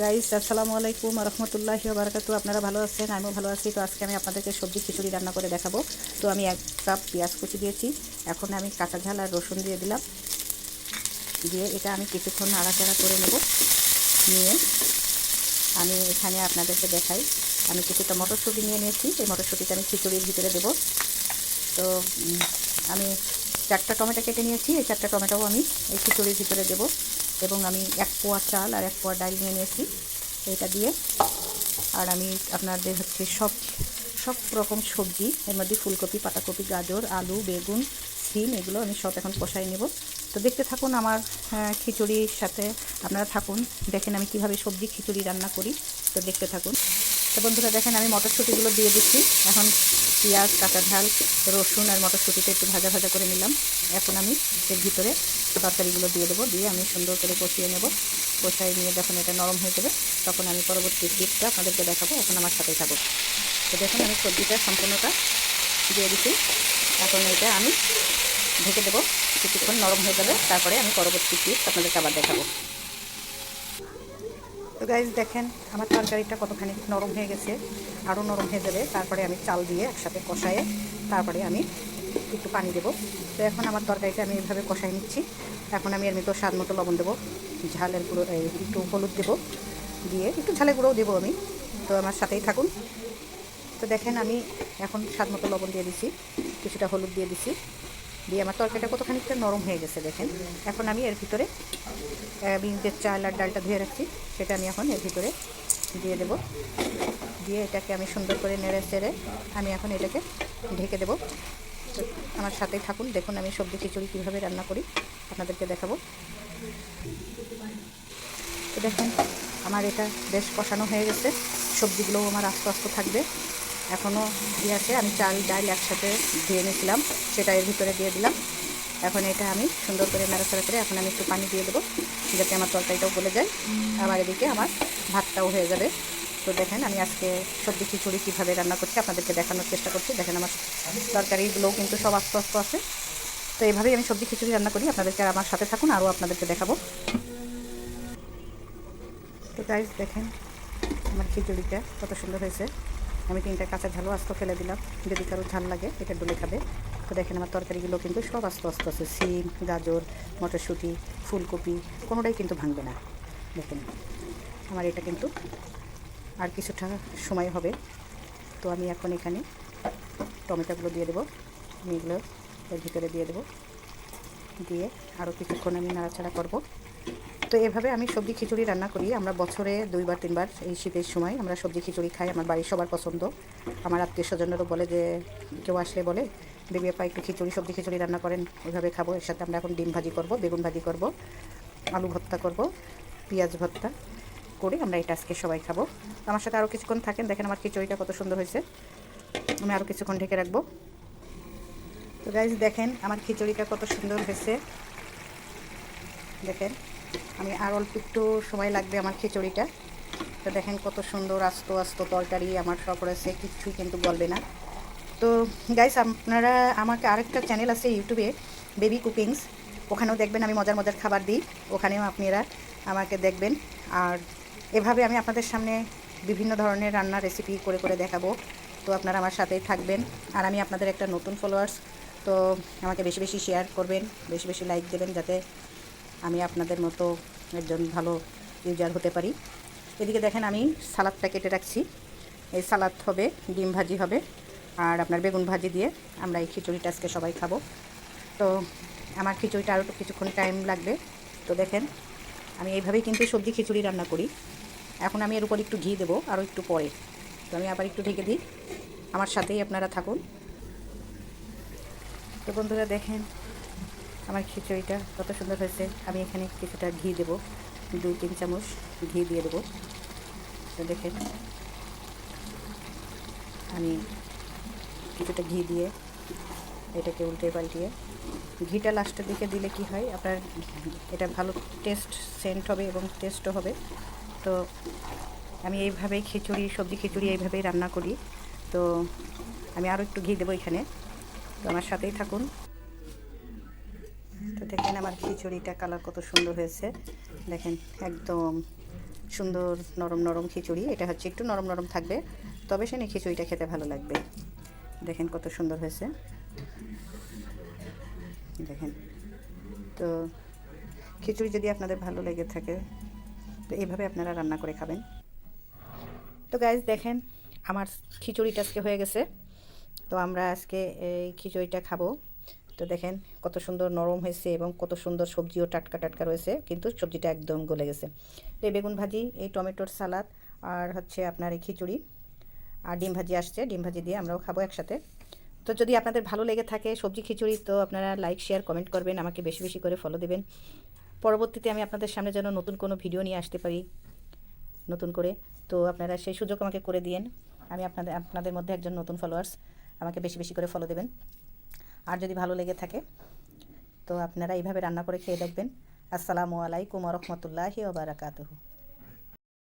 Guys আসসালামু আলাইকুম রহমতুল্লাহি ওয়া বারাকাতু। আপনারা ভালো আছেন? আমিও ভালো আছি। তো আজকে আমি আপনাদেরকে সবজি খিচুড়ি রান্না করে দেখাবো। তো আমি 1 কাপ পেঁয়াজ কুচি দিয়েছি। এখন আমি কাঁচা ঝাল আর রসুন দিয়ে দিলাম। দিয়ে এটা আমি কিছুক্ষণ নাড়াচাড়া করে নেব। নিয়ে আমি এখানে আপনাদেরকে দেখাই, আমি কিছুটা মটরশুঁটি নিয়ে নিয়েছি। এই মটরশুঁটিটা আমি খিচুড়ির ভিতরে দেবো। তো আমি 4টা টমেটো কেটে নিয়েছি। এই 4টা টমেটোও আমি এই খিচুড়ির ভিতরে দেব। এবং আমি 1 পোয়া চাল আর 1 পোয়া ডাল নিয়ে নিয়েছি। এটা দিয়ে আর আমি আপনাদের হচ্ছে সব রকম সবজি, এর মধ্যে ফুলকপি, পাতাকপি, গাজর, আলু, বেগুন, সিম, এগুলো আমি সব এখন কষাই নেব। তো দেখতে থাকুন আমার খিচুড়ির সাথে, আপনারা থাকুন, দেখেন আমি কিভাবে সবজি খিচুড়ি রান্না করি। তো দেখতে থাকুন। তো বন্ধুরা দেখেন আমি মটরশুঁটিগুলো দিয়ে দিচ্ছি। এখন পেঁয়াজ, কাঁচা ঝাল, রসুন আর মটরশুঁটিটা একটু ভাজা ভাজা করে নিলাম। এখন আমি এর ভিতরে তরকারিগুলো দিয়ে দেবো। দিয়ে আমি সুন্দর করে কষিয়ে নেব। কষাই নিয়ে যখন এটা নরম হয়ে যাবে তখন আমি পরবর্তী ক্লিপটা আপনাদেরকে দেখাবো। এখন আমার সাথেই থাকুন। তো দেখুন আমি সবজিটা সম্পূর্ণটা দিয়ে দিচ্ছি। এখন এটা আমি ঢেকে দেবো, কিছুক্ষণ নরম হয়ে যাবে, তারপরে আমি পরবর্তী ক্লিপ আপনাদেরকে আবার দেখাবো। তো গাইজ দেখেন আমার তরকারিটা কতখানি নরম হয়ে গেছে, আরও নরম হয়ে যাবে। তারপরে আমি চাল দিয়ে একসাথে কষায়ে তারপরে আমি একটু পানি দেবো। তো এখন আমার তরকারিটা আমি এইভাবে কষাই নিচ্ছি। এখন আমি এর মতো স্বাদ মতো লবণ দেবো, ঝালের গুঁড়ো, একটু হলুদ দেবো, দিয়ে একটু ঝালের গুঁড়োও দেবো আমি। তো আমার সাথেই থাকুন। তো দেখেন আমি এখন স্বাদ মতো লবণ দিয়ে দিচ্ছি, কিছুটা হলুদ দিয়ে দিচ্ছি। দিয়ে আমার তরকারিটা কতখানিকটা নরম হয়ে গেছে দেখেন। এখন আমি এর ভিতরে আমি যে চাল আর ডালটা ধুয়ে রাখছি সেটা আমি এখন এর ভিতরে দিয়ে দেব। দিয়ে এটাকে আমি সুন্দর করে নেড়ে চেড়ে আমি এখন এটাকে ঢেকে দেব। তো আমার সাথেই থাকুন, দেখুন আমি সবজি খিচুড়ি কীভাবে রান্না করি আপনাদেরকে দেখাবো। তো দেখেন আমার এটা বেশ কষানো হয়ে গেছে, সবজিগুলোও আমার আস্তে আস্তে থাকবে। এখনও আছে, আমি চাল ডাল একসাথে ধুয়ে নিয়েছিলাম, সেটা এর ভিতরে দিয়ে দিলাম। এখন এটা আমি সুন্দর করে নাড়াচাড়া করে এখন আমি একটু পানি দিয়ে দেবো, যাতে আমার তরকারিটাও গলে যায়, আবার এদিকে আমার ভাতটাও হয়ে যাবে। তো দেখেন আমি আজকে সবজি খিচুড়ি কীভাবে রান্না করছি আপনাদেরকে দেখানোর চেষ্টা করছি। দেখেন আমার তরকারিগুলোও কিন্তু সব আস্তে আস্তে আছে। তো এইভাবেই আমি সবজি খিচুড়ি রান্না করি। আপনাদেরকে আমার সাথে থাকুন, আরও আপনাদেরকে দেখাবো। তো গাইস দেখেন আমার খিচুড়িটা কত সুন্দর হয়েছে। আমি 3টা কাঁচা ঝালও আস্ত ফেলে দিলাম, যদি কারো ঝাল লাগে এটা ডলে খাবে। তো দেখেন আমার তরকারিগুলো কিন্তু সব আস্তে আস্তে আছে, সিম, গাজর, মটরশুঁটি, ফুলকপি, কোনোটাই কিন্তু ভাঙবে না। দেখেন আমার এটা কিন্তু আর কিছুটা সময় হবে। তো আমি এখন এখানে টমেটোগুলো দিয়ে দেবো, আমি এগুলো এর ভিতরে দিয়ে দেবো। দিয়ে আরও কিছুক্ষণ আমি নাড়াচাড়া করব। তো এভাবে আমি সবজি খিচুড়ি রান্না করি। আমরা বছরে 2বার 3বার এই শীতের সময় আমরা সবজি খিচুড়ি খাই। আমার বাড়ির সবার পছন্দ। আমার আত্মীয় স্বজনেরও বলে যে, কেউ আসলে বলে বেবি আপা একটু সবজি খিচুড়ি রান্না করেন, ওইভাবে খাবো। এর সাথে আমরা এখন ডিম ভাজি করব, বেগুন ভাজি করব, আলু ভর্তা করব, পেঁয়াজ ভর্তা করে আমরা এটা আজকে সবাই খাবো। আমার সাথে আরও কিছুক্ষণ থাকেন, দেখেন আমার খিচুড়িটা কত সুন্দর হয়েছে। আমি আরও কিছুক্ষণ ঢেকে রাখবো। তো গাইজ দেখেন আমার খিচুড়িটা কত সুন্দর হয়েছে। দেখেন আমি আর অল্প একটু সময় লাগবে আমার খিচুড়িটা। তো দেখেন কত সুন্দর আস্ত আস্ত তরকারি আমার সব রয়েছে, কিচ্ছুই কিন্তু গলবে না। তো গাইস আপনারা, আমাকে আরেকটা চ্যানেল আছে ইউটিউবে, বেবি কুকিংস, ওখানেও দেখবেন আমি মজার মজার খাবার দিই, ওখানেও আপনারা আমাকে দেখবেন। আর এভাবে আমি আপনাদের সামনে বিভিন্ন ধরনের রান্নার রেসিপি করে করে দেখাবো। তো আপনারা আমার সাথেই থাকবেন। আর আমি আপনাদের একটা নতুন ফলোয়ার্স, তো আমাকে বেশি বেশি শেয়ার করবেন, বেশি বেশি লাইক দেবেন, যাতে আমি আপনাদের মতো একজন ভালো ইউজার হতে পারি। এদিকে দেখেন আমি সালাদটা কেটে রাখছি। এই সালাদ হবে, ডিম ভাজি হবে, আর আপনার বেগুন ভাজি দিয়ে আমরা এই খিচুড়িটা আজকে সবাই খাবো। তো আমার খিচুড়িটা আরও কিছুক্ষণ টাইম লাগবে। তো দেখেন আমি এইভাবেই কিন্তু সবজি খিচুড়ি রান্না করি। এখন আমি এর উপর একটু ঘি দেবো আরও একটু পরে। তো আমি আবার একটু ঢেকে দিই, আমার সাথেই আপনারা থাকুন। তো বন্ধুরা দেখেন আমার খিচুড়িটা কত সুন্দর হয়েছে। আমি এখানে কিছুটা ঘি দেবো, 2-3 চামচ ঘি দিয়ে দেবো। তো দেখেন আমি কিছুটা ঘি দিয়ে এটাকে উল্টে পাল্টিয়ে, ঘিটা লাস্টের দিকে দিলে কি হয়, আপনার এটা ভালো টেস্ট সেন্ট হবে এবং টেস্টও হবে। তো আমি এইভাবেই সবজি খিচুড়ি এইভাবেই রান্না করি। তো আমি আরও একটু ঘি দেবো এখানে। তো আমার সাথেই থাকুন। তো দেখেন আমার খিচুড়িটা কালার কত সুন্দর হয়েছে। দেখেন একদম সুন্দর নরম নরম খিচুড়ি। এটা হচ্ছে একটু নরম নরম থাকবে, তবে সে খিচুড়িটা খেতে ভালো লাগবে। দেখেন কত সুন্দর হয়েছে, দেখেন। তো খিচুড়ি যদি আপনাদের ভালো লেগে থাকে তো এইভাবে আপনারা রান্না করে খাবেন। তো গাইজ দেখেন আমার খিচুড়িটা আজকে হয়ে গেছে। তো আমরা আজকে এই খিচুড়িটা খাবো। তো দেখেন কত সুন্দর নরম হয়েছে এবং কত সুন্দর সবজিও টাটকা টাটকা রয়েছে, কিন্তু সবজিটা একদম গলে গেছে। তো এই বেগুন ভাজি, এই টমেটোর সালাদ, আর হচ্ছে আপনার এই খিচুড়ি, আর ডিম ভাজি আসছে, ডিম ভাজি দিয়ে আমরাও খাবো একসাথে। তো যদি আপনাদের ভালো লেগে থাকে সবজি খিচুড়ি, তো আপনারা লাইক শেয়ার কমেন্ট করবেন, আমাকে বেশি বেশি করে ফলো দেবেন। পরবর্তীতে আমি আপনাদের সামনে যেন নতুন কোনো ভিডিও নিয়ে আসতে পারি নতুন করে, তো আপনারা সেই সুযোগ আমাকে করে দিয়েন। আমি আপনাদের মধ্যে একজন নতুন ফলোয়ার্স, আমাকে বেশি বেশি করে ফলো দেবেন। আর যদি ভালো লেগে থাকে তো আপনারা এইভাবে রান্না করে খেয়ে দেখবেন। আসসালামু আলাইকুম ওয়া রাহমাতুল্লাহি ওয়া বারাকাতুহু।